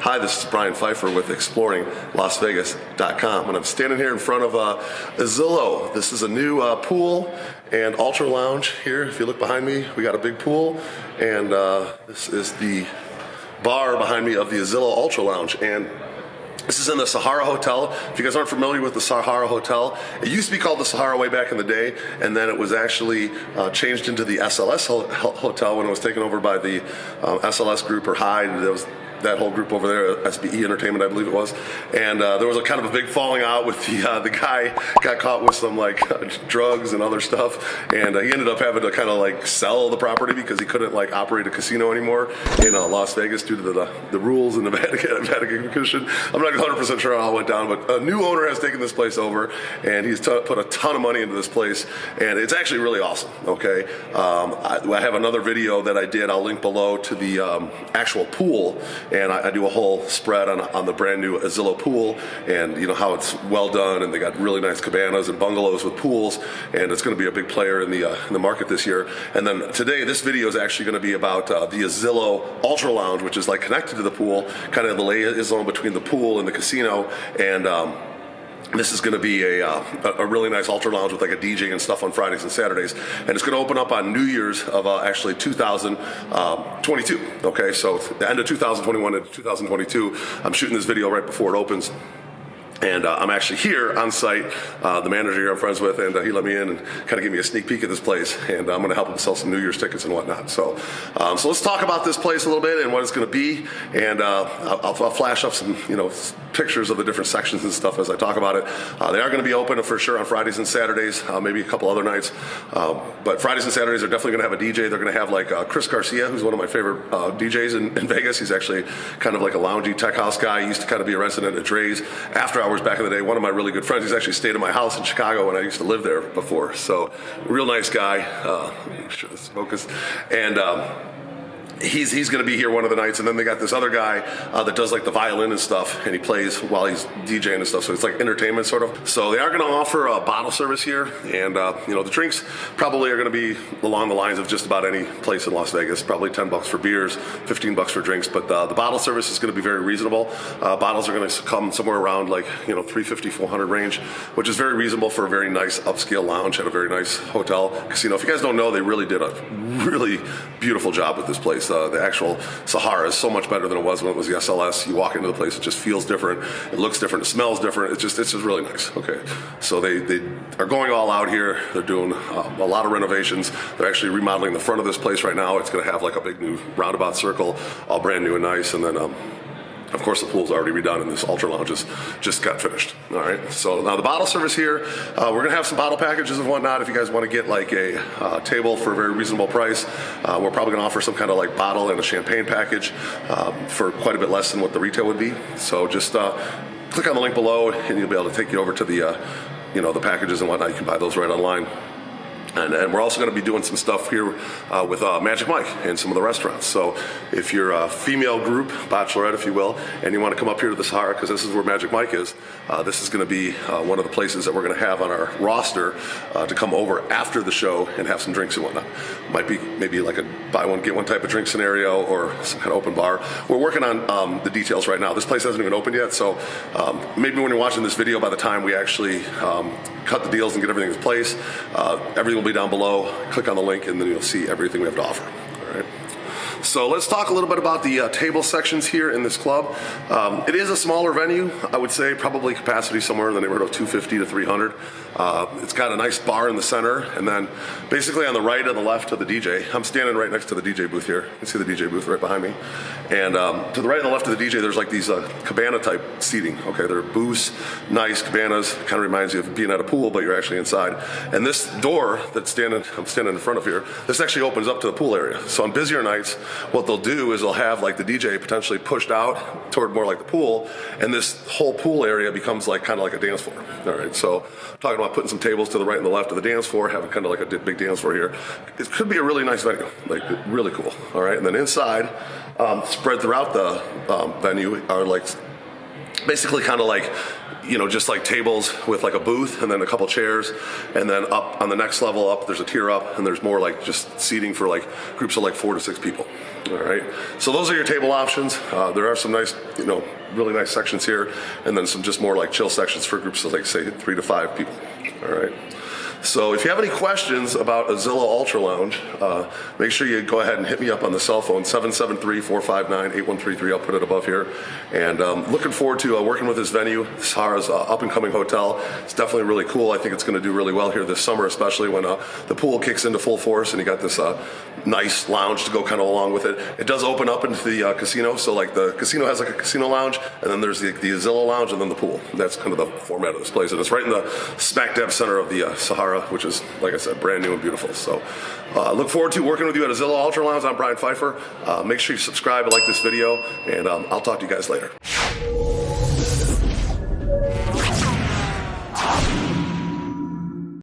Hi, this is Brian Pfeiffer with ExploringLasVegas.com, and I'm standing here in front of Azilo. This is a new pool and ultra lounge here. If you look behind me, we got a big pool, and this is the bar behind me of the Azilo Ultra Lounge. And this is in the Sahara Hotel. If you guys aren't familiar with the Sahara Hotel, it used to be called the Sahara way back in the day, and then it was actually changed into the SLS Hotel when it was taken over by the SLS group, or Hyde. There was that whole group over there, SBE Entertainment, I believe it was. And there was a kind of a big falling out with the guy got caught with some drugs and other stuff, and he ended up having to kind of sell the property because he couldn't operate a casino anymore in Las Vegas due to the rules in the Vatican Commission. I'm not 100% sure how it went down, but a new owner has taken this place over, and he's put a ton of money into this place, and it's actually really awesome. Okay, I have another video that I did. I'll link below to the actual pool. And I do a whole spread on the brand new Azilo pool, and how it's well done, and they got really nice cabanas and bungalows with pools, and it's going to be a big player in the market this year. And then today, this video is actually going to be about the Azilo Ultra Lounge, which is connected to the pool, kind of the liaison between the pool and the casino, and this is going to be a really nice ultra lounge with a DJ and stuff on Fridays and Saturdays, and it's going to open up on New Year's of actually 2022. Okay, so the end of 2021 into 2022. I'm shooting this video right before it opens. And I'm actually here on site. The manager here I'm friends with, and he let me in and kind of gave me a sneak peek at this place. And I'm going to help him sell some New Year's tickets and whatnot. So let's talk about this place a little bit and what it's going to be. And I'll flash up some pictures of the different sections and stuff as I talk about it. They are going to be open for sure on Fridays and Saturdays, maybe a couple other nights. But Fridays and Saturdays are definitely going to have a DJ. They're going to have Chris Garcia, who's one of my favorite DJs in Vegas. He's actually kind of a loungy tech house guy. He used to kind of be a resident at Drai's. After hours back in the day, one of my really good friends, he's actually stayed at my house in Chicago when I used to live there before. So real nice guy. Make sure this is focused. And he's going to be here one of the nights, and then they got this other guy that does the violin and stuff, and he plays while he's DJing and stuff, so it's entertainment sort of. So they are going to offer a bottle service here, and the drinks probably are going to be along the lines of just about any place in Las Vegas, probably $10 for beers, $15 for drinks, but the bottle service is going to be very reasonable. Bottles are going to come somewhere around $350, $400 range, which is very reasonable for a very nice upscale lounge at a very nice hotel casino. If you guys don't know, they really did a really beautiful job with this place. The actual Sahara is so much better than it was when it was the SLS. You walk into the place, it just feels different, it looks different, it smells different. It's just really nice. Okay, so they are going all out here. They're doing a lot of renovations. They're actually remodeling the front of this place right now. It's going to have a big new roundabout circle, all brand new and nice, and then of course, the pool's already redone, and this Ultra Lounge just got finished. All right, so now the bottle service here, we're going to have some bottle packages and whatnot. If you guys want to get a table for a very reasonable price, we're probably going to offer some kind of bottle and a champagne package for quite a bit less than what the retail would be. So just click on the link below, and you'll be able to take you over to the the packages and whatnot. You can buy those right online. And we're also going to be doing some stuff here with Magic Mike and some of the restaurants. So if you're a female group, bachelorette if you will, and you want to come up here to the Sahara, because this is where Magic Mike is, this is going to be one of the places that we're going to have on our roster to come over after the show and have some drinks and whatnot. Might be maybe a buy one, get one type of drink scenario, or some kind of open bar. We're working on the details right now. This place hasn't even opened yet, so maybe when you're watching this video, by the time we actually cut the deals and get everything in place, everything will be down below. Click on the link, and then you'll see everything we have to offer. All right. So let's talk a little bit about the table sections here in this club. It is a smaller venue. I would say probably capacity somewhere in the neighborhood of 250 to 300. It's got a nice bar in the center, and then basically on the right and the left of the DJ, I'm standing right next to the DJ booth here. You can see the DJ booth right behind me. And to the right and the left of the DJ, there's these cabana type seating. Okay, they're booths, nice cabanas. Kind of reminds you of being at a pool, but you're actually inside. And this door I'm standing in front of here, this actually opens up to the pool area. So on busier nights, what they'll do is they'll have the DJ potentially pushed out toward more the pool, and this whole pool area becomes kind of a dance floor. All right, so talking about putting some tables to the right and the left of the dance floor, having kind of a big dance floor here. It could be a really nice venue, really cool. All right, and then inside, spread throughout the venue are basically kind of like, you know, just like tables with like a booth and then a couple chairs, and then up on the next level up, there's a tier up, and there's more like just seating for like groups of like 4 to 6 people. All right, so those are your table options. There are some nice, you know, really nice sections here, and then some just more like chill sections for groups of like say 3 to 5 people. All right. So if you have any questions about Azilo Ultra Lounge, make sure you go ahead and hit me up on the cell phone, 773-459-8133. I'll put it above here. And looking forward to working with this venue. Sahara's up-and-coming hotel. It's definitely really cool. I think it's going to do really well here this summer, especially when the pool kicks into full force and you got this nice lounge to go kind of along with it. It does open up into the casino. So like the casino has like a casino lounge, and then there's the Azilo Lounge, and then the pool. And that's kind of the format of this place. And it's right in the smack dab center of the Sahara, which is, like I said, brand new and beautiful. So look forward to working with you at Azilo Ultra Lounge. I'm Brian Pfeiffer. Make sure you subscribe and like this video, and I'll talk to you guys later.